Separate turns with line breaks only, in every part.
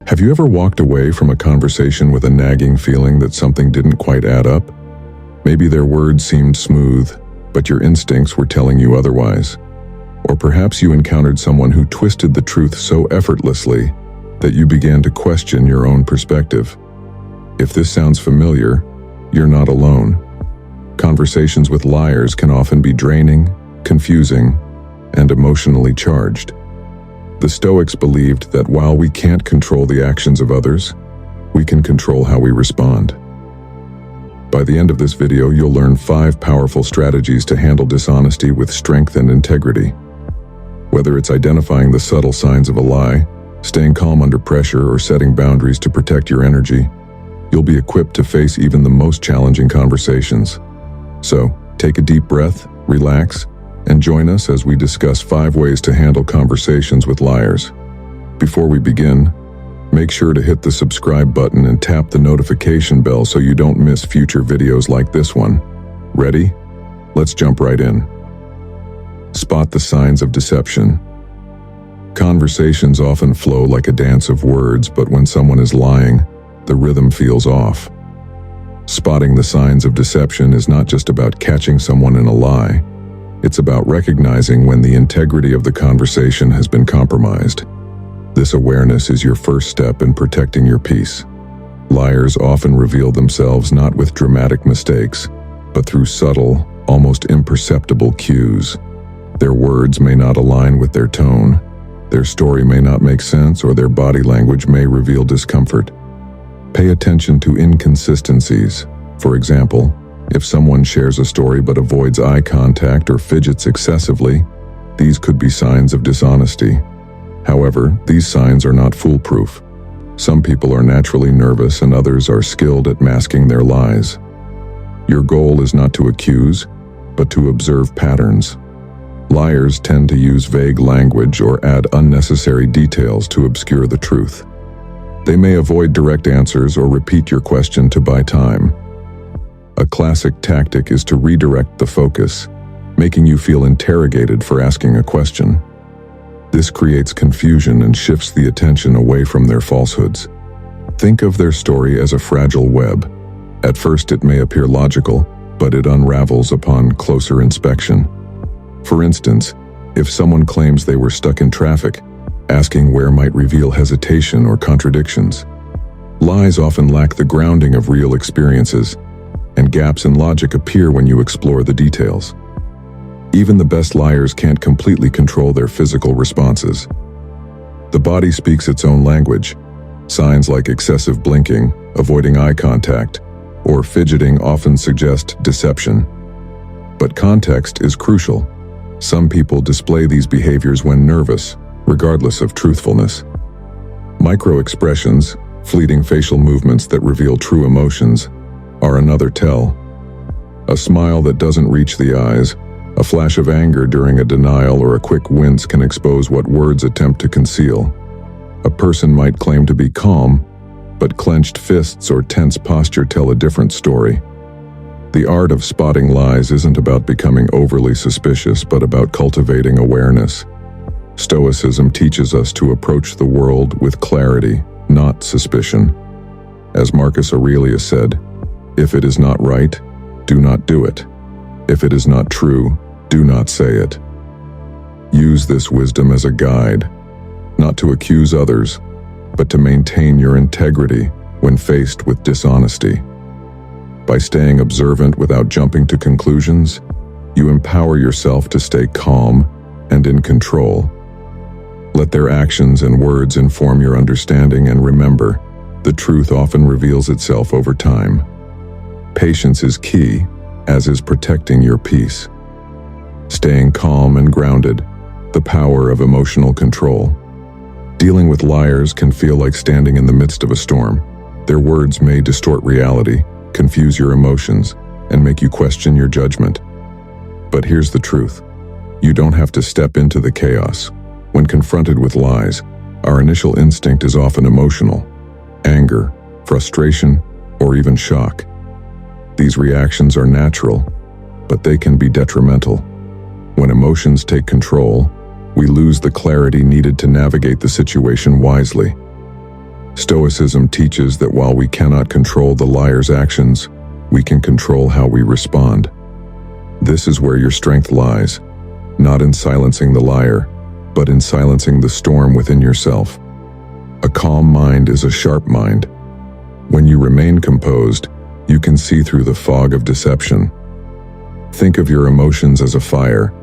Have you ever walked away from a conversation with a nagging feeling that something didn't quite add up? Maybe their words seemed smooth, but your instincts were telling you otherwise. Or perhaps you encountered someone who twisted the truth so effortlessly that you began to question your own perspective. If this sounds familiar, you're not alone. Conversations with liars can often be draining, confusing, and emotionally charged. The Stoics believed that while we can't control the actions of others, we can control how we respond. By the end of this video, you'll learn 5 powerful strategies to handle dishonesty with strength and integrity. Whether it's identifying the subtle signs of a lie, staying calm under pressure, or setting boundaries to protect your energy, you'll be equipped to face even the most challenging conversations. So, take a deep breath, relax, and join us as we discuss 5 ways to handle conversations with liars. Before we begin, make sure to hit the subscribe button and tap the notification bell so you don't miss future videos like this one. Ready? Let's jump right in. Spot the signs of deception. Conversations often flow like a dance of words, but when someone is lying, the rhythm feels off. Spotting the signs of deception is not just about catching someone in a lie. It's about recognizing when the integrity of the conversation has been compromised. This awareness is your first step in protecting your peace. Liars often reveal themselves not with dramatic mistakes, but through subtle, almost imperceptible cues. Their words may not align with their tone, their story may not make sense, or their body language may reveal discomfort. Pay attention to inconsistencies. For example, if someone shares a story but avoids eye contact or fidgets excessively, these could be signs of dishonesty. However, these signs are not foolproof. Some people are naturally nervous and others are skilled at masking their lies. Your goal is not to accuse, but to observe patterns. Liars tend to use vague language or add unnecessary details to obscure the truth. They may avoid direct answers or repeat your question to buy time. A classic tactic is to redirect the focus, making you feel interrogated for asking a question. This creates confusion and shifts the attention away from their falsehoods. Think of their story as a fragile web. At first it may appear logical, but it unravels upon closer inspection. For instance, if someone claims they were stuck in traffic, asking where might reveal hesitation or contradictions. Lies often lack the grounding of real experiences, and gaps in logic appear when you explore the details. Even the best liars can't completely control their physical responses. The body speaks its own language. Signs like excessive blinking, avoiding eye contact, or fidgeting often suggest deception. But context is crucial. Some people display these behaviors when nervous, regardless of truthfulness. Micro-expressions, fleeting facial movements that reveal true emotions, are another tell. A smile that doesn't reach the eyes, a flash of anger during a denial, or a quick wince can expose what words attempt to conceal. A person might claim to be calm, but clenched fists or tense posture tell a different story. The art of spotting lies isn't about becoming overly suspicious, but about cultivating awareness. Stoicism teaches us to approach the world with clarity, not suspicion. As Marcus Aurelius said, "If it is not right, do not do it. If it is not true, do not say it." Use this wisdom as a guide, not to accuse others, but to maintain your integrity when faced with dishonesty. By staying observant without jumping to conclusions, you empower yourself to stay calm and in control. Let their actions and words inform your understanding, and remember, the truth often reveals itself over time. Patience is key, as is protecting your peace. Staying calm and grounded, the power of emotional control. Dealing with liars can feel like standing in the midst of a storm. Their words may distort reality, confuse your emotions, and make you question your judgment. But here's the truth. You don't have to step into the chaos. When confronted with lies, our initial instinct is often emotional: anger, frustration, or even shock. These reactions are natural, but they can be detrimental. When emotions take control, we lose the clarity needed to navigate the situation wisely. Stoicism teaches that while we cannot control the liar's actions, we can control how we respond. This is where your strength lies, not in silencing the liar, but in silencing the storm within yourself. A calm mind is a sharp mind. When you remain composed, you can see through the fog of deception. Think of your emotions as a fire.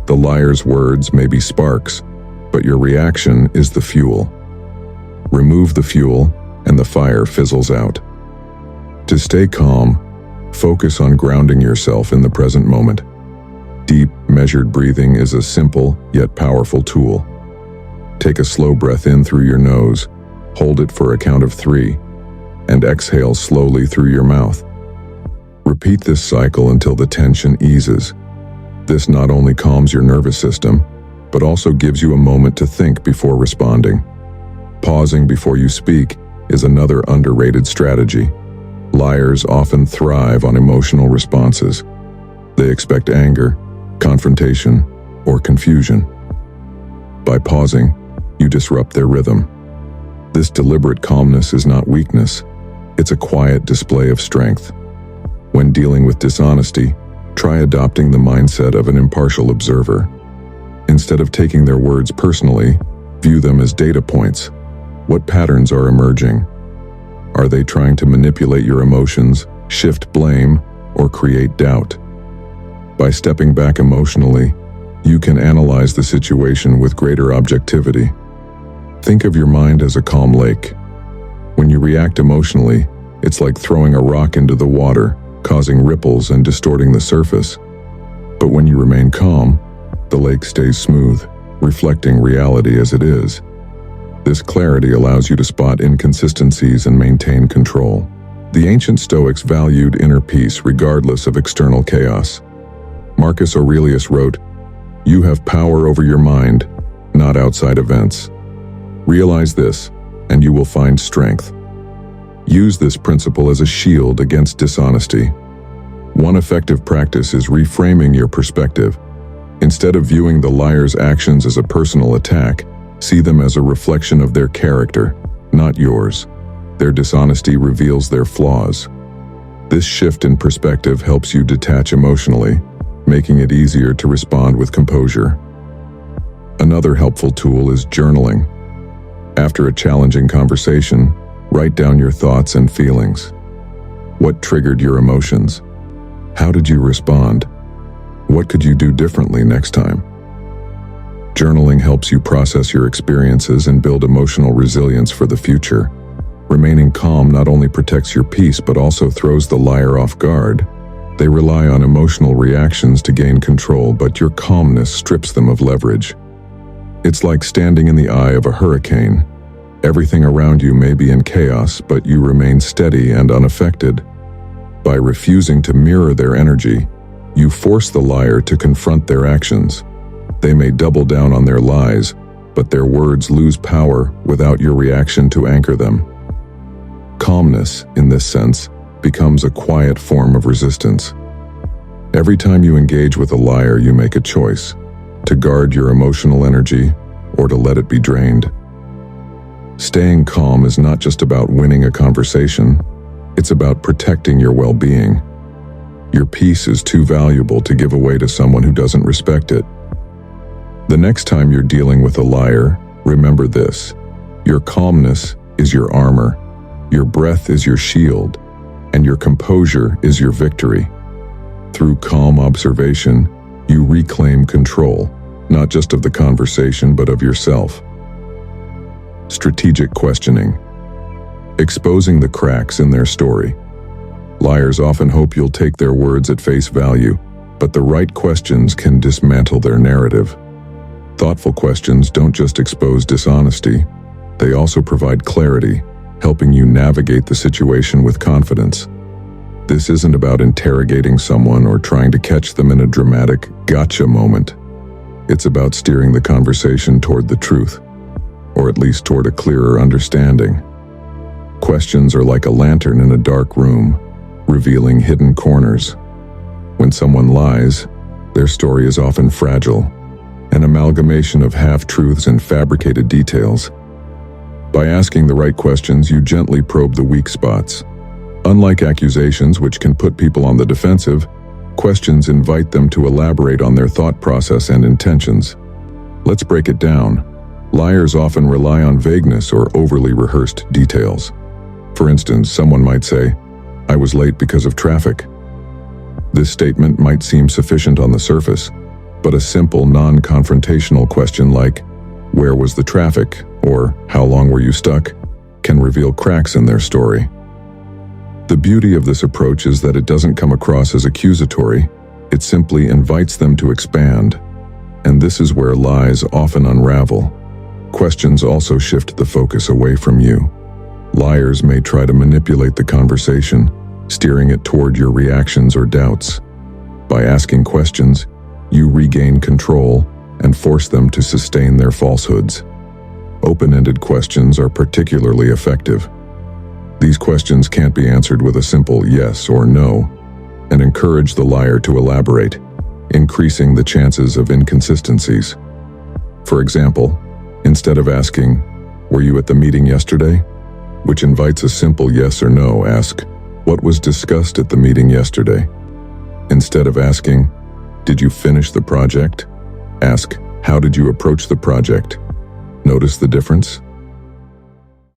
The liar's words may be sparks, but your reaction is the fuel. Remove the fuel, and the fire fizzles out. To stay calm, focus on grounding yourself in the present moment. Deep, measured breathing is a simple yet powerful tool. Take a slow breath in through your nose, hold it for a count of 3, and exhale slowly through your mouth. Repeat this cycle until the tension eases. This not only calms your nervous system, but also gives you a moment to think before responding. Pausing before you speak is another underrated strategy. Liars often thrive on emotional responses. They expect anger, confrontation, or confusion. By pausing, you disrupt their rhythm. This deliberate calmness is not weakness, it's a quiet display of strength. When dealing with dishonesty, try adopting the mindset of an impartial observer. Instead of taking their words personally, view them as data points. What patterns are emerging? Are they trying to manipulate your emotions, shift blame, or create doubt? By stepping back emotionally, you can analyze the situation with greater objectivity. Think of your mind as a calm lake. When you react emotionally, it's like throwing a rock into the water, causing ripples and distorting the surface. But when you remain calm, the lake stays smooth, reflecting reality as it is. This clarity allows you to spot inconsistencies and maintain control. The ancient Stoics valued inner peace regardless of external chaos. Marcus Aurelius wrote, "You have power over your mind, not outside events. Realize this, and you will find strength." Use this principle as a shield against dishonesty. One effective practice is reframing your perspective. Instead of viewing the liar's actions as a personal attack, see them as a reflection of their character, not yours. Their dishonesty reveals their flaws. This shift in perspective helps you detach emotionally, making it easier to respond with composure. Another helpful tool is journaling. After a challenging conversation, write down your thoughts and feelings. What triggered your emotions? How did you respond? What could you do differently next time? Journaling helps you process your experiences and build emotional resilience for the future. Remaining calm not only protects your peace but also throws the liar off guard. They rely on emotional reactions to gain control, but your calmness strips them of leverage. It's like standing in the eye of a hurricane. Everything around you may be in chaos, but you remain steady and unaffected. By refusing to mirror their energy, you force the liar to confront their actions. They may double down on their lies, but their words lose power without your reaction to anchor them. Calmness, in this sense, becomes a quiet form of resistance. Every time you engage with a liar, you make a choice: to guard your emotional energy or to let it be drained. Staying calm is not just about winning a conversation, it's about protecting your well-being. Your peace is too valuable to give away to someone who doesn't respect it. The next time you're dealing with a liar, remember this: your calmness is your armor, your breath is your shield, and your composure is your victory. Through calm observation, you reclaim control, not just of the conversation but of yourself. Strategic questioning. Exposing the cracks in their story. Liars often hope you'll take their words at face value, but the right questions can dismantle their narrative. Thoughtful questions don't just expose dishonesty, they also provide clarity, helping you navigate the situation with confidence. This isn't about interrogating someone or trying to catch them in a dramatic gotcha moment. It's about steering the conversation toward the truth, or at least toward a clearer understanding. Questions are like a lantern in a dark room, revealing hidden corners. When someone lies, their story is often fragile, an amalgamation of half-truths and fabricated details. By asking the right questions, you gently probe the weak spots. Unlike accusations, which can put people on the defensive, questions invite them to elaborate on their thought process and intentions. Let's break it down. Liars often rely on vagueness or overly rehearsed details. For instance, someone might say, "I was late because of traffic." This statement might seem sufficient on the surface, but a simple, non-confrontational question like, "Where was the traffic?" or "How long were you stuck?" can reveal cracks in their story. The beauty of this approach is that it doesn't come across as accusatory, it simply invites them to expand. And this is where lies often unravel. Questions also shift the focus away from you. Liars may try to manipulate the conversation, steering it toward your reactions or doubts. By asking questions, you regain control and force them to sustain their falsehoods. Open-ended questions are particularly effective. These questions can't be answered with a simple yes or no, and encourage the liar to elaborate, increasing the chances of inconsistencies. For example, instead of asking, "Were you at the meeting yesterday?" which invites a simple yes or no, ask, "What was discussed at the meeting yesterday?" Instead of asking, "Did you finish the project?" ask, "How did you approach the project?" Notice the difference?